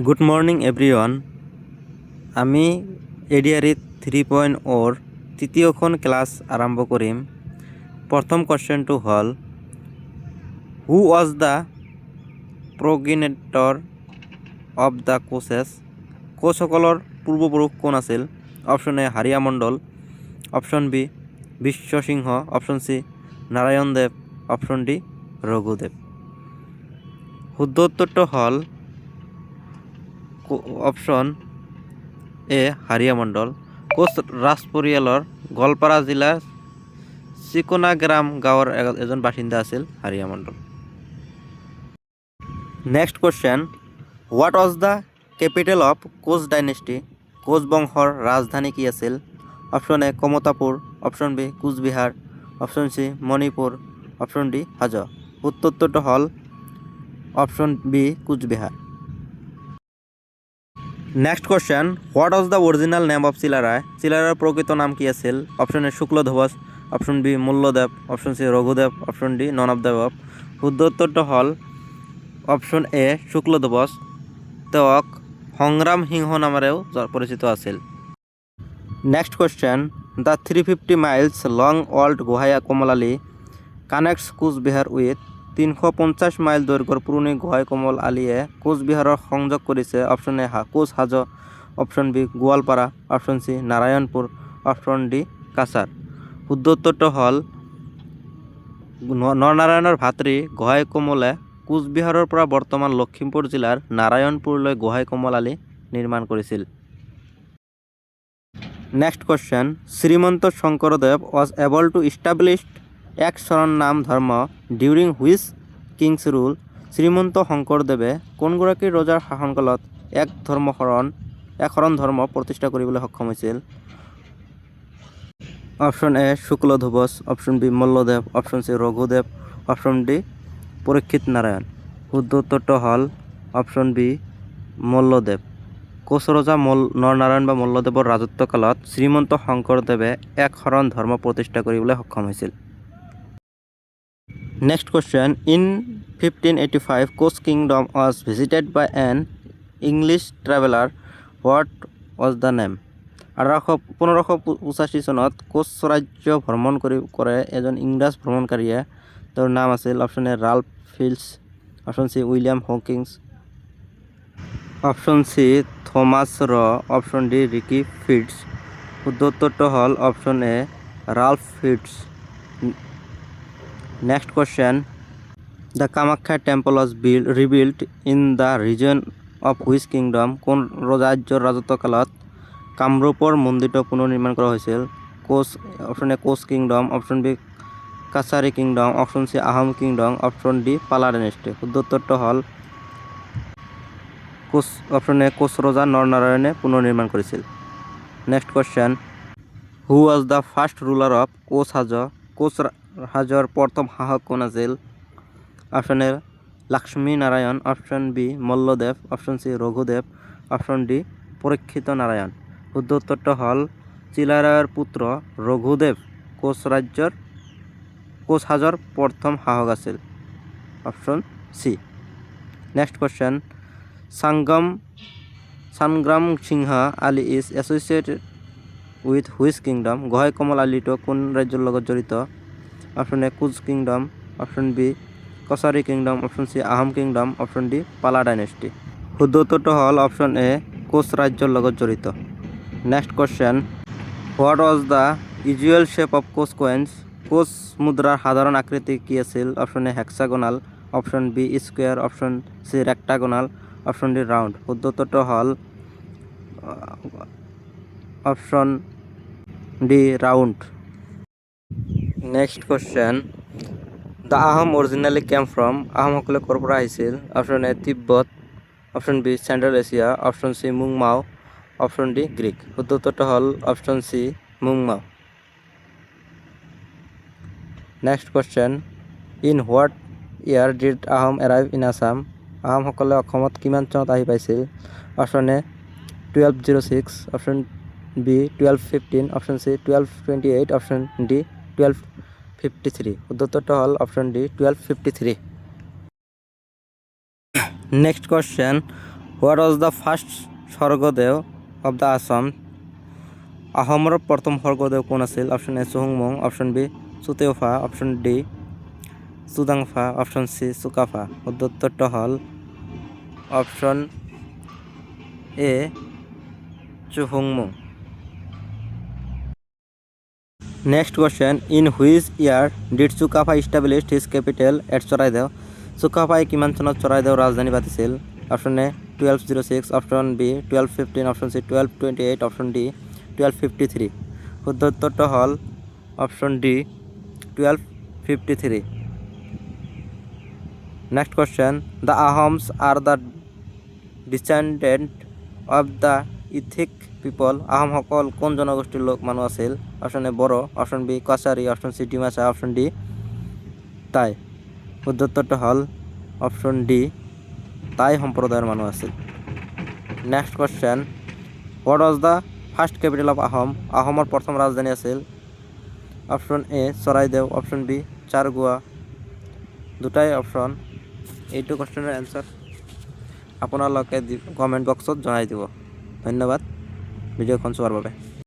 Good morning এভৰিওয়ান। আমি ADRE 3.0 তৃতীয়খন class আৰম্ভ কৰিম। প্ৰথম কোৱেশ্চনটো হ'ল who was the progenitor of the Koches? কোচসকলৰ পূৰ্বপুৰুষ কোন আছিল? Option A Haria Mandal, option B Biswasingha, option C Narayan Dev, option D Raghudev. শুদ্ধ উত্তৰটো হ'ল অপশ্যন এ হাৰিয়া মণ্ডল। কোচ ৰাজ পৰিয়ালৰ গোৱালপাৰা জিলাৰ চিকোনাগ্ৰাম গাঁৱৰ এজন বাসিন্দা আছিল Haria Mandal. Next question, what was the capital of Koch dynasty? Koch বংশৰ ৰাজধানী কি আছিল? Option A Kamatapur, option B Coochbehar, option C Manipur, option D Hajo. শুদ্ধ উত্তৰটো হ'ল option B Coochbehar. Next question, what was the original name of Chilarai? চিলাৰায়ৰ প্ৰকৃত নাম কি আছিল? Option A Shukladhwaj, option B Malladev, option C Raghudev, option D none of the above. শুদ্ধ উত্তৰটো হ'ল অপশ্যন এ শুক্লধ্বজ। তেওঁক সংগ্ৰাম সিংহ নামেৰেও পৰিচিত আছিল। Next question, the 350 miles long old Gohain Kamal Ali connects Coochbehar with? 350 mile দৈৰ্ঘ্যৰ পুৰণি গোহাঁই কমল আলিয়ে কোচবিহাৰৰ সংযোগ কৰিছে। Option A Koch Hajo, option B Goalpara, option C Narayanpur, option D Cachar. শুদ্ধ উত্তৰটো হ'ল নৰনাৰায়ণৰ ভাতৃ গোহাঁই কমলে কোচবিহাৰৰ পৰা বৰ্তমান লখিমপুৰ জিলাৰ নাৰায়ণপুৰলৈ গোহাঁই কমল আলি নিৰ্মাণ কৰিছিল। Next question, Srimanta Sankardev was able to establish এক শৰণ নাম ধৰ্ম during which Kings rule? Srimanta শংকৰদেৱে কোনগৰাকী ৰজাৰ শাসনকালত এক শৰণ ধৰ্ম প্ৰতিষ্ঠা কৰিবলৈ সক্ষম হৈছিল? Option A Shukladhwaj, option B Malladev, option C Raghudev, option D Parikshit Narayan. শুদ্ধ উত্তৰটো হ'ল অপশ্যন বি মল্লদেৱ। কোচ ৰজা নৰনাৰায়ণ বা মল্লদেৱৰ ৰাজত্বকালত শ্ৰীমন্ত শংকৰদেৱে এক শৰণ ধৰ্ম প্ৰতিষ্ঠা কৰিবলৈ সক্ষম হৈছিল। Next question, in 1585 Koch kingdom was visited by an English traveller, what was the name? 1585 চনত কোচ ৰাজ্য ভ্ৰমণ কৰে এজন ইংৰাজ ভ্ৰমণকাৰীয়ে। তেওঁৰ নাম আছিল option A Ralph Fields, option C William Hawkins, option C Thomas Roe, option D Ricky Fitch. শুদ্ধ উত্তৰটো হ'ল option A Ralph Fitch. Next question, the Kamakhya temple was rebuilt in the reign of which kingdom? কোন ৰাজ্যৰ ৰাজত্বকালত কামৰূপৰ মন্দিৰটো পুনৰ নিৰ্মাণ কৰা হৈছিল? Option A Koch kingdom, option B Kachari kingdom, option C Ahom kingdom, option D Pala dynasty. শুদ্ধ উত্তৰটো হ'ল অপশ্যন এ কোচ ৰজা নৰনাৰায়ণে পুনৰ নিৰ্মাণ কৰিছিল। Next question, who was the first ruler of Koch Hajo? Koch হাজোৰ প্ৰথম শাসক কোন আছিল? Option A Lakshmi Narayan, option B Malladev, option C Raghudev, option D Parikshit Narayan. শুদ্ধ উত্তৰটো হ'ল চিলাৰায়ৰ পুত্ৰ ৰঘুদেৱ কোচ হাজোৰ প্ৰথম শাসক আছিল। Option C. Next question, Sangram Singh Ali is associated with which kingdom? Gohain Kamal আলিটো কোন ৰাজ্যৰ লগত জড়িত? Option A Koch kingdom, option B Kachari kingdom, option C Ahom kingdom, option D Pala dynasty. শুদ্ধ উত্তৰটো হ'ল অপশ্যন এ কোচ ৰাজ্যৰ লগত জড়িত। Next question, what was the usual shape of Koch coins? Koch মুদ্ৰাৰ সাধাৰণ আকৃতি কি আছিল? Option A hexagonal, option B square, option C rectangular, option D round. শুদ্ধ উত্তৰটো হ'ল option D round. Next question, the Ahom originally came from? আহোমসকলে ক'ৰ পৰা আহিছিল? Option A Tibet, option B central Asia, option C মুংমাও, অপশ্যন ডি গ্ৰীক। শুদ্ধ উত্তৰটো হ'ল অপশ্যন চি মুংমাও। Next question, in what year did Ahom arrive in Assam? আহোমসকলে অসমত কিমান চনত আহি পাইছিল? Option A 1206, option B 1215, option C 1228, option D 1253। শুদ্ধ উত্তৰটো হ'ল option D 1253। Next question, what was the first Swargadeo of the Assam? আহোমৰ প্ৰথম স্বৰ্গদেউ কোন আছিল? অপশ্যন এ চুহুংমুং, option B Sutephaa, option D Sudangphaa, option C Sukaphaa. শুদ্ধ উত্তৰটো হ'ল অপশ্যন এ চুহুংমুং। Next question, in which year did Sukaphaa establish his capital at Charaideo? চুকাফাই কিমান চনত চৰাইদেউৰ ৰাজধানী পাতিছিল? Option A 1206, option B 1215, option C 1228, option D 1253। শুদ্ধ উত্তৰটো হ'ল option D 1253। Next question, the Ahoms are the descendant of the ethnic people? আহোমসকল কোন জনগোষ্ঠীৰ লোক মানুহ আছিল? Option A Bodo, option B Kachari, option C Dimasa, option D Tai. শুদ্ধ উত্তৰটো হ'ল অপশ্যন ডি টাই সম্প্ৰদায়ৰ মানুহ আছিল। Next question, what was the first capital of Ahom? আহোমৰ প্ৰথম ৰাজধানী আছিল? Option A Charaideo, option B Chargua. দুটাই অপশ্যন। এইটো কোয়েশ্চনৰ এনসাৰ আপোনালোকে কমেণ্ট বক্সত জনাই দিব। ধন্যবাদ ভিডিঅ'খন চোৱাৰ বাবে।